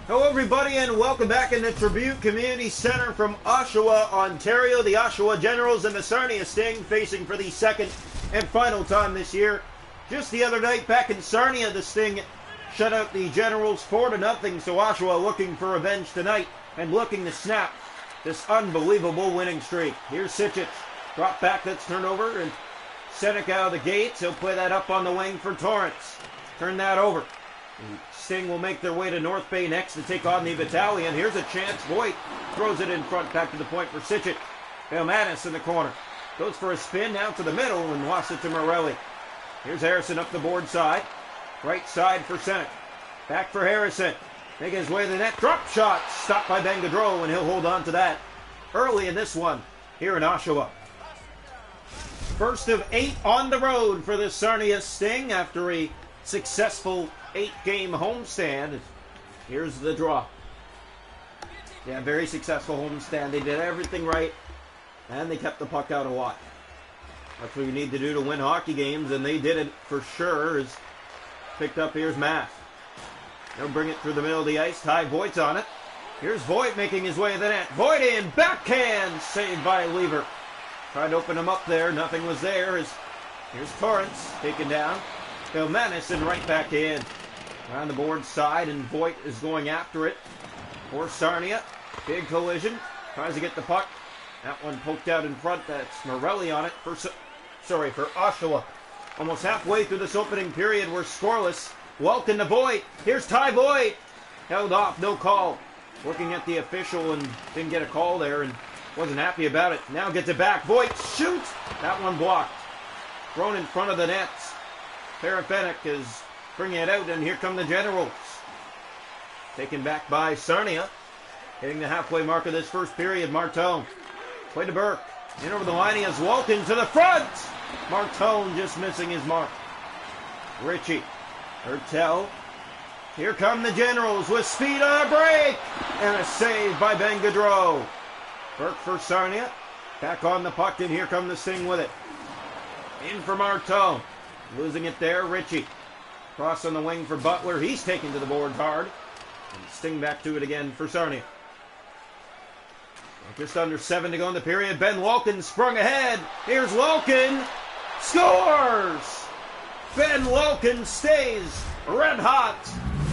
Hello everybody and welcome back in the Tribute Community Center from Oshawa, Ontario. The Oshawa Generals and the Sarnia Sting facing for the second and final time this year. Just the other night back in Sarnia, the Sting shut out the Generals 4-0, so Oshawa looking for revenge tonight and looking to snap this unbelievable winning streak. Here's Sitchich, drop back, that's turned over, and Seneca out of the gates. He'll play that up on the wing for Torrance. Turn that over. Sting will make their way to North Bay next to take on the Battalion. Here's a chance. Voigt throws it in front, back to the point for Sitchich. Belmanis in the corner. Goes for a spin now to the middle and lost it to Morelli. Here's Harrison up the board side. Right side for Seneca. Back for Harrison. Making his way to the net. Drop shot. Stopped by Ben Gaudreau, and he'll hold on to that early in this one here in Oshawa. First of 8 on the road for the Sarnia Sting after a successful 8-game homestand. Here's the draw. Yeah, very successful homestand. They did everything right, and they kept the puck out a lot. That's what you need to do to win hockey games, and they did it for sure. Is picked up. Here's Math. They'll bring it through the middle of the ice. Ty Voigt's on it. Here's Voigt making his way to the net. Voigt in, backhand, saved by Lever. Tried to open him up there. Nothing was there. Here's Torrance taken down. Belmanis and right back in. Around the board side, and Voigt is going after it for Sarnia. Big collision. Tries to get the puck. That one poked out in front. That's Morelli on it for Oshawa. Almost halfway through this opening period, we're scoreless. Welcome to Voigt. Here's Ty Voigt. Held off, no call. Looking at the official and didn't get a call there and wasn't happy about it. Now gets it back. Voigt shoots. That one blocked. Thrown in front of the nets. Parafenic is bringing it out, and here come the Generals. Taken back by Sarnia. Hitting the halfway mark of this first period, Martone. Play to Burke. In over the line, he has Walken to the front. Martone just missing his mark. Ritchie. Hertel. Here come the Generals with speed on a break. And a save by Ben Gaudreau. Burke for Sarnia. Back on the puck, and here come the Sting with it. In for Martone. Losing it there, Ritchie. Cross on the wing for Butler. He's taken to the boards hard. And Sting back to it again for Sarnia. Just under 7 to go in the period. Ben Walken sprung ahead. Here's Walken. Scores! Ben Walken stays red hot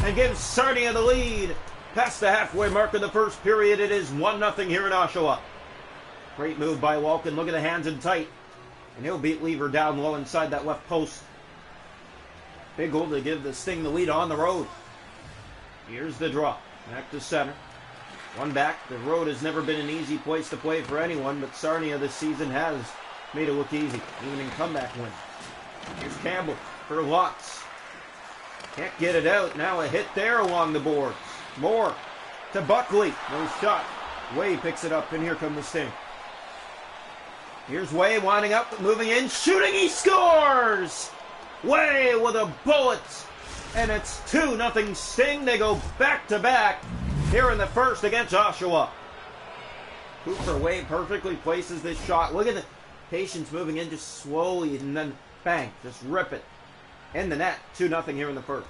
and gives Sarnia the lead. Past the halfway mark of the first period, it is 1-0 here in Oshawa. Great move by Walken. Look at the hands in tight. And he'll beat Lever down low inside that left post. Big goal to give the Sting the lead on the road. Here's the draw. Back to center. One back. The road has never been an easy place to play for anyone, but Sarnia this season has made it look easy, even in comeback wins. Here's Campbell for Lutz. Can't get it out. Now a hit there along the boards. Moore to Buckley. No shot. Way picks it up, and here come the Sting. Here's Way winding up, moving in, shooting, he scores! Way with a bullet, and it's 2-0 Sting. They go back-to-back here in the first against Oshawa. Cooper Way perfectly places this shot. Look at the patience moving in just slowly, and then bang, just rip it in the net. 2-0 here in the first.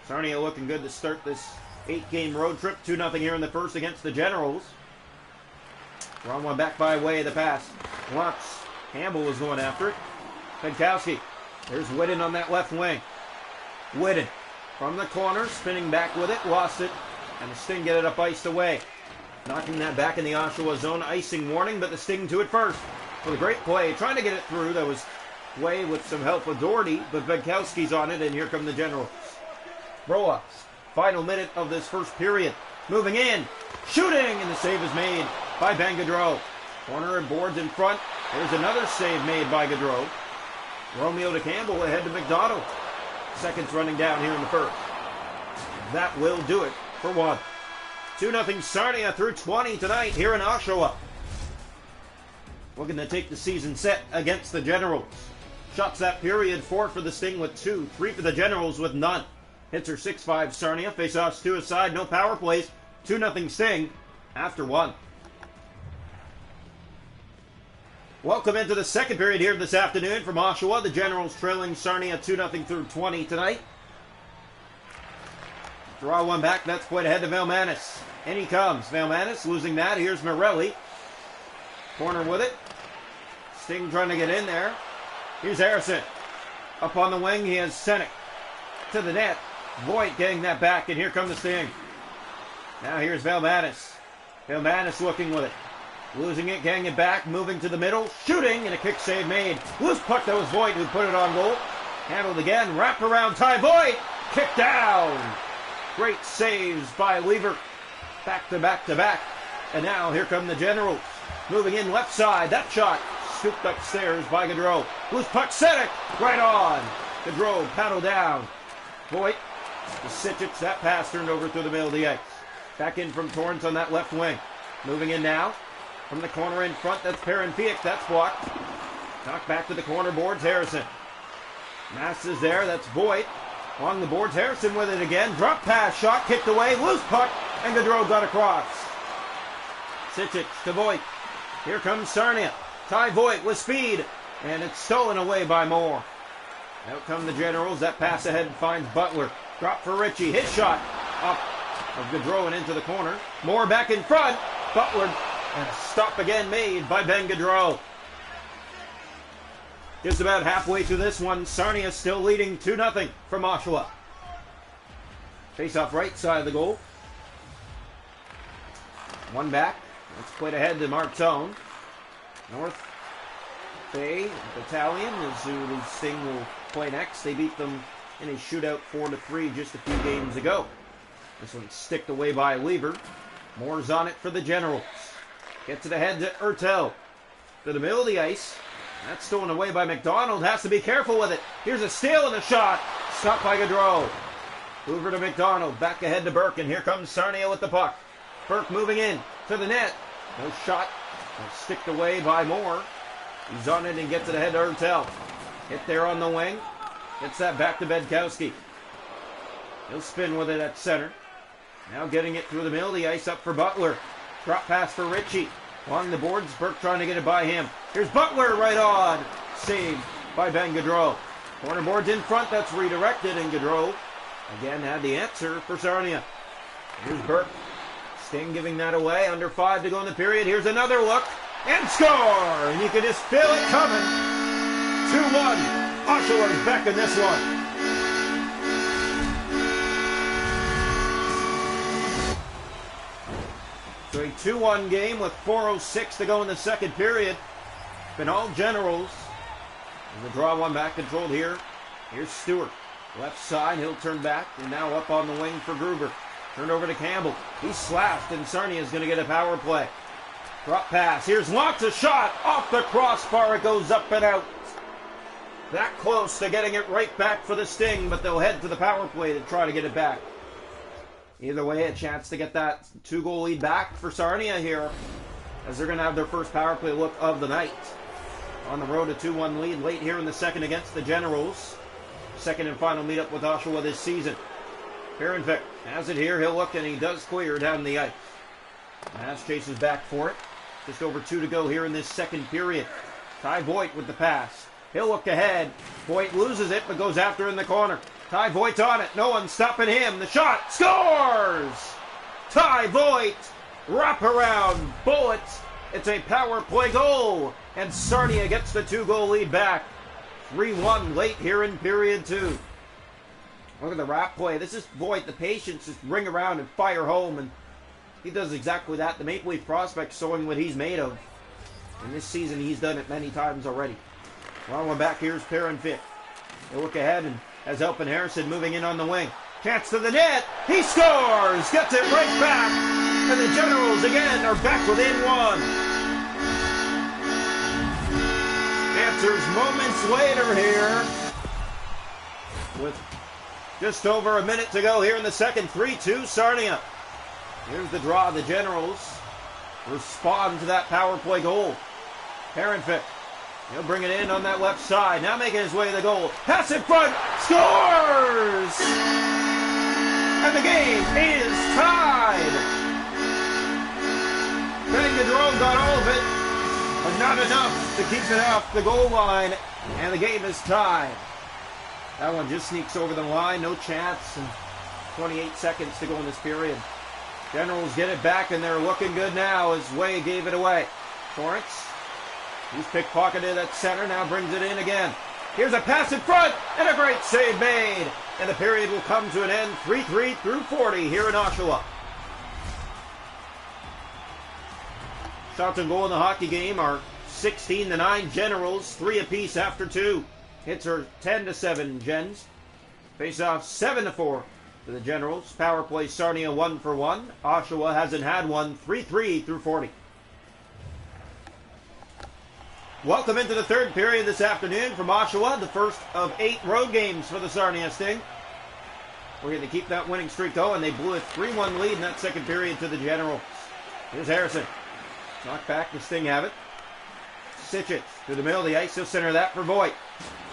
Sarnia looking good to start this 8-game road trip. 2-0 here in the first against the Generals. Wrong one back by Way, the pass. Lutz. Campbell was going after it. Penkowski. There's Whitten on that left wing. Whitten from the corner, spinning back with it, lost it, and the Sting get it up iced away. Knocking that back in the Oshawa zone. Icing warning, but the Sting to it first. With a great play, trying to get it through. That was Way with some help with Doherty, but Penkowski's on it, and here come the Generals. Broa. Final minute of this first period. Moving in. Shooting, and the save is made by Ben Gaudreau. Corner and boards in front. There's another save made by Gaudreau. Romeo to Campbell ahead to McDonald. Seconds running down here in the first. That will do it for one. 2-0 Sarnia through 20 tonight here in Oshawa. Looking to take the season set against the Generals. Shots that period, 4 for the Sting with 2, 3 for the Generals with none. Hits are 6-5 Sarnia. Face-offs 2 aside, no power plays. 2-0 Sting after 1. Welcome into the second period here this afternoon from Oshawa. The Generals trailing Sarnia 2-0 through 20 tonight. Draw one back. That's played ahead to Velmanis. In he comes. Velmanis losing that. Here's Morelli. Corner with it. Sting trying to get in there. Here's Harrison. Up on the wing, he has Senek. To the net. Voigt getting that back, and here comes the Sting. Now here's Velmanis. Velmanis looking with it. Losing it, getting it back, moving to the middle, shooting, and a kick save made. Loose puck, that was Voigt who put it on goal. Handled again, wrap around Ty Voigt. Kick down. Great saves by Weaver. Back to back to back. And now here come the Generals. Moving in left side. That shot scooped upstairs by Gaudreau. Loose puck, Senek. Right on. Gaudreau paddled down. Voigt to Sitchich. That pass turned over through the middle of the ice. Back in from Torrance on that left wing. Moving in now. From the corner in front, that's Perrin-Fiek. That's blocked. Knocked back to the corner boards. Harrison. Mass is there. That's Voigt. Along the boards. Harrison with it again. Drop pass. Shot kicked away. Loose puck. And Gaudreau got across. Sitchich to Voigt. Here comes Sarnia. Ty Voigt with speed. And it's stolen away by Moore. Out come the Generals. That pass ahead finds Butler. Drop for Ritchie. His shot up of Gaudreau and into the corner. Moore back in front. Butler. And a stop again made by Ben Gaudreau. Just about halfway through this one, Sarnia still leading 2-0 from Oshawa. Face off right side of the goal. One back. That's played ahead to Martone. North Bay Battalion is who the Sting will play next. They beat them in a shootout 4-3 just a few games ago. This one's sticked away by Weaver. Moore's on it for the Generals. Gets it ahead to Ertel. To the middle of the ice. That's stolen away by McDonald. Has to be careful with it. Here's a steal and a shot. Stopped by Gaudreau. Hoover to McDonald. Back ahead to Burke. And here comes Sarnia with the puck. Burke moving in to the net. No shot. Sticked away by Moore. He's on it and gets it ahead to Ertel. Hit there on the wing. Gets that back to Bedkowski. He'll spin with it at center. Now getting it through the middle of the ice up for Butler. Drop pass for Ritchie. Along the boards, Burke trying to get it by him. Here's Butler right on. Saved by Ben Gaudreau. Corner boards in front, that's redirected, and Gaudreau again had the answer for Sarnia. Here's Burke. Sting giving that away. Under 5 to go in the period. Here's another look. And score! And you can just feel it coming. 2-1. Oshawa's back in this one. So a 2-1 game with 4:06 to go in the second period. Been all Generals. The draw one back controlled here. Here's Stewart. Left side, he'll turn back. And now up on the wing for Gruber. Turned over to Campbell. He's slashed, and Sarnia is going to get a power play. Drop pass. Here's Lots, a shot. Off the crossbar, it goes up and out. That close to getting it right back for the Sting, but they'll head to the power play to try to get it back. Either way, a chance to get that 2-goal lead back for Sarnia here, as they're going to have their first power play look of the night. On the road, a 2-1 lead late here in the second against the Generals. Second and final meetup with Oshawa this season. Perrin-Fiek has it here. He'll look, and he does clear down the ice. Mass chases back for it. Just over 2 to go here in this second period. Ty Voigt with the pass. He'll look ahead. Voigt loses it, but goes after in the corner. Ty Voigt's on it. No one's stopping him. The shot scores! Ty Voigt, wraparound bullet. It's a power play goal. And Sarnia gets the 2-goal lead back. 3-1 late here in period 2. Look at the wrap play. This is Voigt. The patience just ring around and fire home. And he does exactly that. The Maple Leaf prospect showing what he's made of. And this season he's done it many times already. Long one back. Here's Perrin-Fiek. They look ahead and has Elpin Harrison moving in on the wing. Chance to the net. He scores. Gets it right back. And the Generals again are back within 1. Answers moments later here. With just over a minute to go here in the second. 3-2 Sarnia. Here's the draw. The Generals respond to that power play goal. Perrin-Fiek. He'll bring it in on that left side. Now making his way to the goal. Pass in front. Scores! And the game is tied. Ben Gaudreau got all of it, but not enough to keep it off the goal line. And the game is tied. That one just sneaks over the line. No chance. And 28 seconds to go in this period. Generals get it back, and they're looking good now as Way gave it away. Torrance, he's pickpocketed at center, now brings it in again. Here's a pass in front, and a great save made. And the period will come to an end, 3-3 through 40 here in Oshawa. Shots on goal in the hockey game are 16-9 Generals, 3 apiece after 2. Hits are 10-7 Gens. Face-off 7-4 for the Generals. Power play Sarnia 1-for-1. Oshawa hasn't had one, 3-3 through 40. Welcome into the third period this afternoon from Oshawa, the first of 8 road games for the Sarnia Sting. We're going to keep that winning streak going. They blew a 3-1 lead in that second period to the Generals. Here's Harrison. Knocked back, the Sting have it. Sitchich to the middle of the ice. He'll center that for Voigt.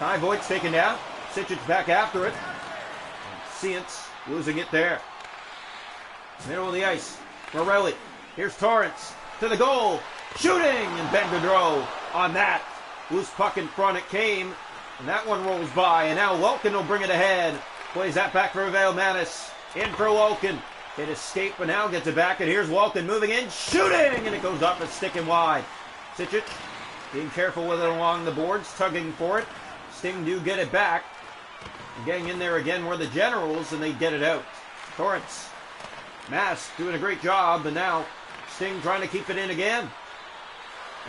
Ty Voigt's taken down. Sitchich back after it. Seance losing it there. Middle of the ice. Morelli. Here's Torrance to the goal. Shooting! And Ben Gaudreau on that. Loose puck in front it came. And that one rolls by. And now Welkin will bring it ahead. Plays that back for Vale Manis. In for Welkin. It escaped, but now gets it back. And here's Welkin moving in. Shooting! And it goes up and sticking wide. Sitchich being careful with it along the boards. Tugging for it. Sting do get it back. And getting in there again were the Generals. And they get it out. Torrance. Mass doing a great job. And now Sting trying to keep it in again.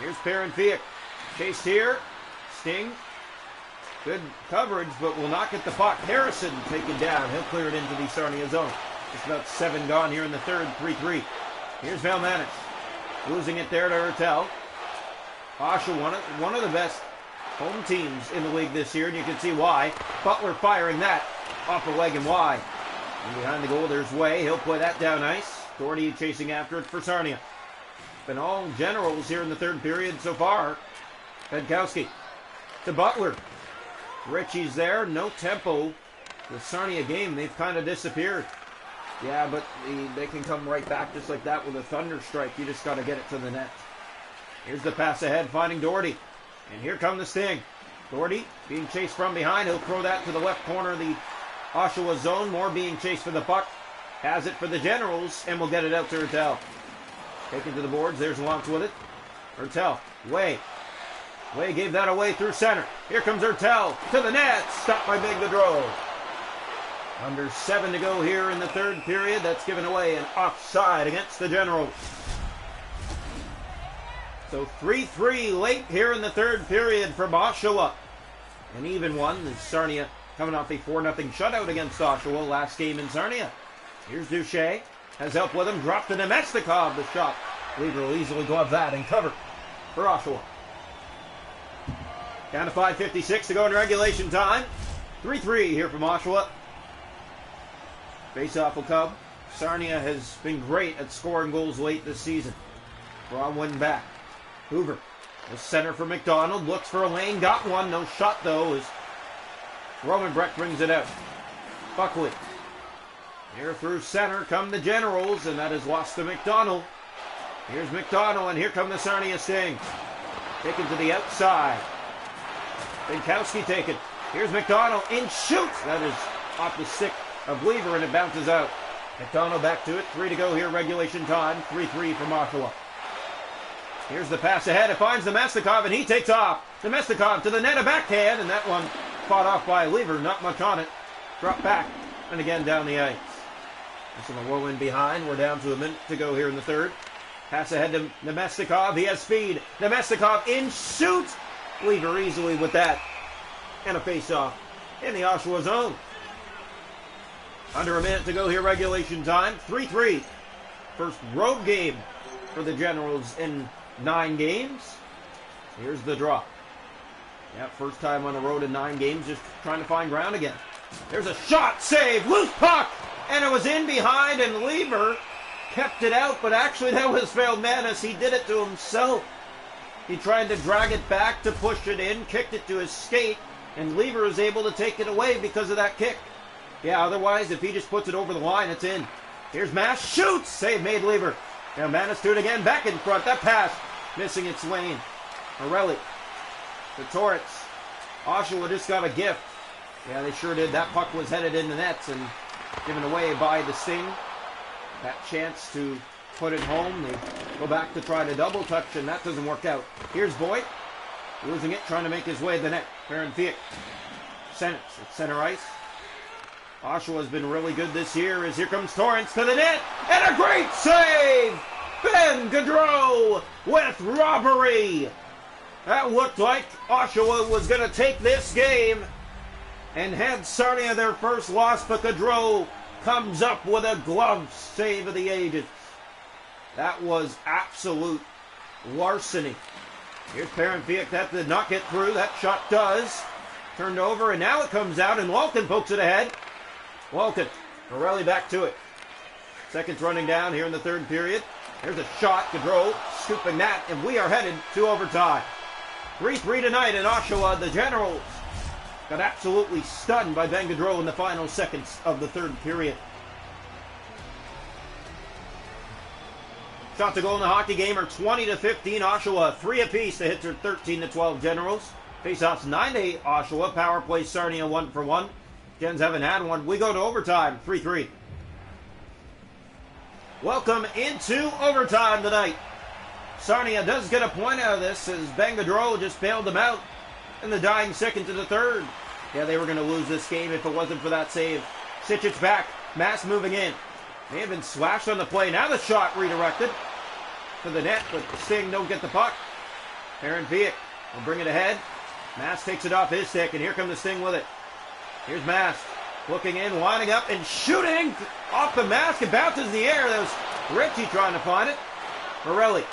Here's Parenfiak. Chased here. Sting. Good coverage, but will not get the puck. Harrison taken down. He'll clear it into the Sarnia zone. Just about 7 gone here in the third. 3-3. Here's Valmanis. Losing it there to Hertel. Oshawa, one of the best home teams in the league this year, and you can see why. Butler firing that off the leg and wide. And behind the goal, there's Way. He'll play that down ice. Doherty chasing after it for Sarnia. Been all Generals here in the third period so far. Penkowski to Butler. Ritchie's there. No tempo. The Sarnia game, they've kind of disappeared. Yeah, but they can come right back just like that with a thunder strike. You just got to get it to the net. Here's the pass ahead, finding Doherty. And here come the Sting. Doherty being chased from behind. He'll throw that to the left corner of the Oshawa zone. More being chased for the puck. Has it for the Generals, and will get it out to Hertel. Taken to the boards. There's Luntz with it. Hertel. Way. Way gave that away through center. Here comes Hertel to the net. Stopped by Big Gaudreau. Under 7 to go here in the third period. That's given away an offside against the Generals. So 3-3 late here in the third period from Oshawa. An even one. The Sarnia coming off a 4-0 shutout against Oshawa last game in Sarnia. Here's Duche. Has help with him. Dropped to Nemestikov. The shot. Lever will easily glove that and cover for Oshawa. Down to 5:56 to go in regulation time. 3-3 here from Oshawa. Face-off will come. Sarnia has been great at scoring goals late this season. Bronwyn back. Hoover. The center for McDonald. Looks for a lane. Got one. No shot, though, as Roman Breck brings it out. Buckley. Here through center come the Generals, and that is lost to McDonald. Here's McDonald, and here come the Sarnia Sting. Taken to the outside. Binkowski taken. Here's McDonald. In shoots. That is off the stick of Lever, and it bounces out. McDonald back to it. 3 to go here, regulation time. 3-3 from Oshawa. Here's the pass ahead. It finds Nemestikov, and he takes off. Nemestikov to the net, a backhand, and that one fought off by Lever. Not much on it. Drop back, and again down the ice. This is a low in behind. We're down to a minute to go here in the third. Pass ahead to Nemestikov. He has speed. Nemestikov in shoot. Lever easily with that. And a face-off in the Oshawa zone. Under a minute to go here, regulation time. 3-3. First road game for the Generals in 9 games. Here's the draw. Yeah, first time on the road in 9 games, just trying to find ground again. There's a shot, save, loose puck, and it was in behind, and Lever kept it out, but actually that was Valmanis. He did it to himself. He tried to drag it back to push it in, kicked it to his skate, and Lever was able to take it away because of that kick. Yeah, otherwise, if he just puts it over the line, it's in. Here's Mass, shoots, save made Lever. Now Manis do it again, back in front, that pass, missing its lane. Morelli to Torrance. Oshawa just got a gift. Yeah, they sure did. That puck was headed in the nets, and given away by the Sting. That chance to put it home. They go back to try to double touch, and that doesn't work out. Here's Voigt, losing it, trying to make his way to the net. Fiek sends it at center ice. Oshawa's been really good this year as here comes Torrance to the net, and a great save! Ben Gaudreau with robbery! That looked like Oshawa was going to take this game and had Sarnia their first loss, but Gaudreau comes up with a glove save of the agents. That was absolute larceny. Here's Fiek. That did not get through. That shot does. Turned over, and now it comes out, and Walton pokes it ahead. Walton, Morelli back to it. Seconds running down here in the third period. Here's a shot. Gaudreau scooping that, and we are headed to overtime. 3-3 tonight in Oshawa. The Generals got absolutely stunned by Ben Gaudreau in the final seconds of the third period. Shot to goal in the hockey game are 20-15 Oshawa. 3 apiece. The hits are 13-12 Generals. Faceoffs 9-8 Oshawa. Power play Sarnia 1-for-1. Gens haven't had one. We go to overtime 3-3. Welcome into overtime tonight. Sarnia does get a point out of this as Ben Gaudreau just bailed them out in the dying seconds of the third. Yeah, they were going to lose this game if it wasn't for that save. Sitchic's back. Mass moving in. May have been slashed on the play. Now the shot redirected to the net, but Sting don't get the puck. Fiek will bring it ahead. Mass takes it off his stick, and here comes the Sting with it. Here's Mass looking in, winding up, and shooting off the mask. It bounces in the air. That was Ritchie trying to find it. Morelli.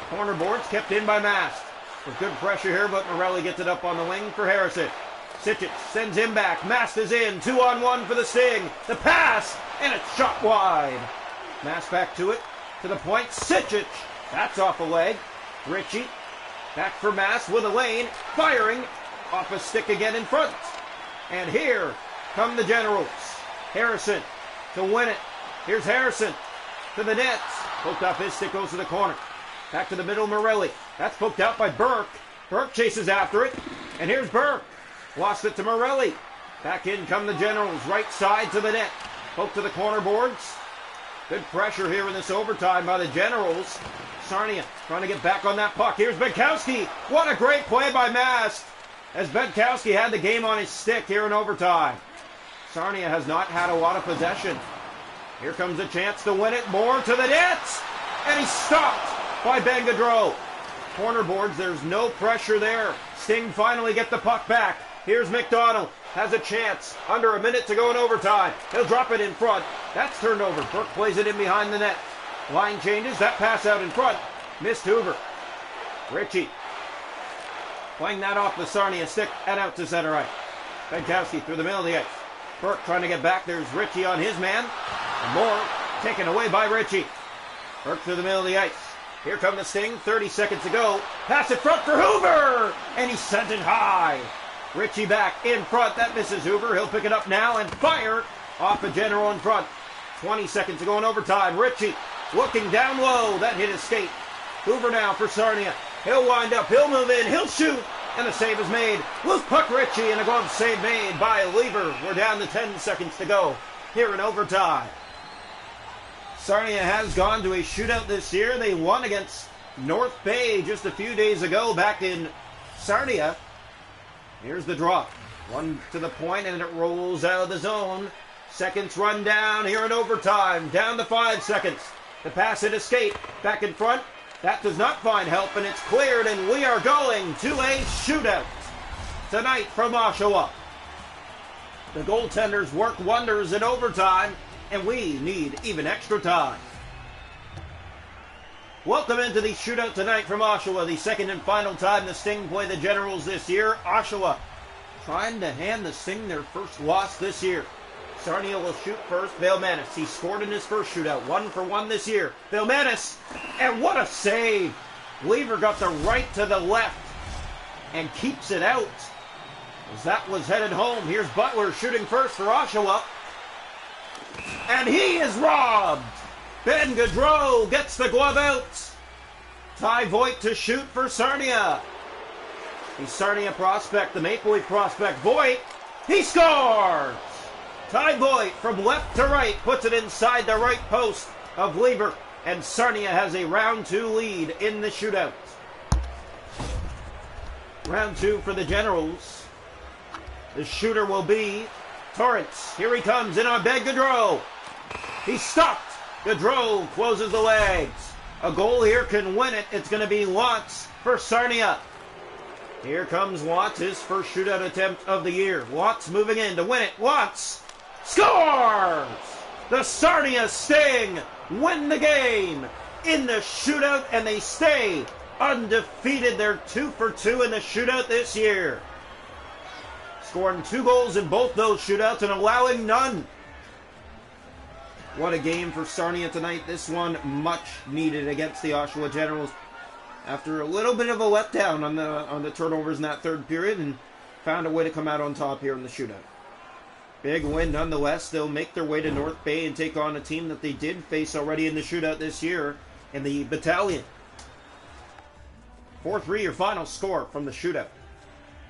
Corner boards kept in by Mast. With good pressure here, but Morelli gets it up on the wing for Harrison. Sitchic sends him back. Mast is in. 2-on-1 for the Sting. The pass, and it's shot wide. Mast back to it. To the point. Sitchic. That's off a leg. Ritchie. Back for Mast with a lane. Firing off a stick again in front. And here come the Generals. Harrison to win it. Here's Harrison to the net. Poked off his stick, goes to the corner. Back to the middle, Morelli. That's poked out by Burke. Burke chases after it. And here's Burke. Lost it to Morelli. Back in come the Generals. Right side to the net. Poke to the corner boards. Good pressure here in this overtime by the Generals. Sarnia trying to get back on that puck. Here's Bedkowski. What a great play by Mast, as Bedkowski had the game on his stick here in overtime. Sarnia has not had a lot of possession. Here comes a chance to win it. More to the net. And he's stopped by Ben Gaudreau. Corner boards, there's no pressure there. Sting finally get the puck back. Here's McDonald. Has a chance. Under a minute to go in overtime. He'll drop it in front. That's turned over. Burke plays it in behind the net. Line changes. That pass out in front. Missed Hoover. Ritchie playing that off the Sarnia stick and out to center right. Bedkowski through the middle of the ice. Burke trying to get back. There's Ritchie on his man. And more taken away by Ritchie. Burke through the middle of the ice. Here come the Sting. 30 seconds to go. Pass it front for Hoover. And he sent it high. Ritchie back in front. That misses Hoover. He'll pick it up now and fire off a General in front. 20 seconds to go in overtime. Ritchie looking down low. That hit his skate. Hoover now for Sarnia. He'll wind up. He'll move in. He'll shoot. And the save is made. Loose puck Ritchie and a glove save made by Lever. We're down to 10 seconds to go here in overtime. Sarnia has gone to a shootout this year. They won against North Bay just a few days ago back in Sarnia. Here's the drop. One to the point and it rolls out of the zone. Seconds run down here in overtime. Down to 5 seconds. The pass and escape. Back in front. That does not find help and it's cleared and we are going to a shootout tonight from Oshawa. The goaltenders work wonders in overtime and we need even extra time. Welcome into the shootout tonight from Oshawa, the second and final time the Sting play the Generals this year. Oshawa trying to hand the Sting their first loss this year. Sarnia will shoot first. Vailmanis, he scored in his first shootout, 1-for-1 this year. Vailmanis, and what a save! Lever got the right to the left and keeps it out as that was headed home. Here's Butler shooting first for Oshawa. And he is robbed! Ben Gaudreau gets the glove out. Ty Voigt to shoot for Sarnia. The Sarnia prospect, the Maple Leaf prospect, Voigt, he scores! Ty Boyd from left to right puts it inside the right post of Lieber, and Sarnia has a round 2 lead in the shootout. Round 2 for the Generals. The shooter will be Torrance. Here he comes in on Ben Gaudreau. He's stopped. Gaudreau closes the legs. A goal here can win it. It's going to be Watts for Sarnia. Here comes Watts, his first shootout attempt of the year. Watts moving in to win it. Watts scores! The Sarnia Sting win the game in the shootout, and they stay undefeated. They're 2 for 2 in the shootout this year. Scoring 2 goals in both those shootouts and allowing none. What a game for Sarnia tonight. This one much needed against the Oshawa Generals. After a little bit of a letdown on the turnovers in that third period, and found a way to come out on top here in the shootout. Big win nonetheless. They'll make their way to North Bay and take on a team that they did face already in the shootout this year in the Battalion. 4-3 your final score from the shootout.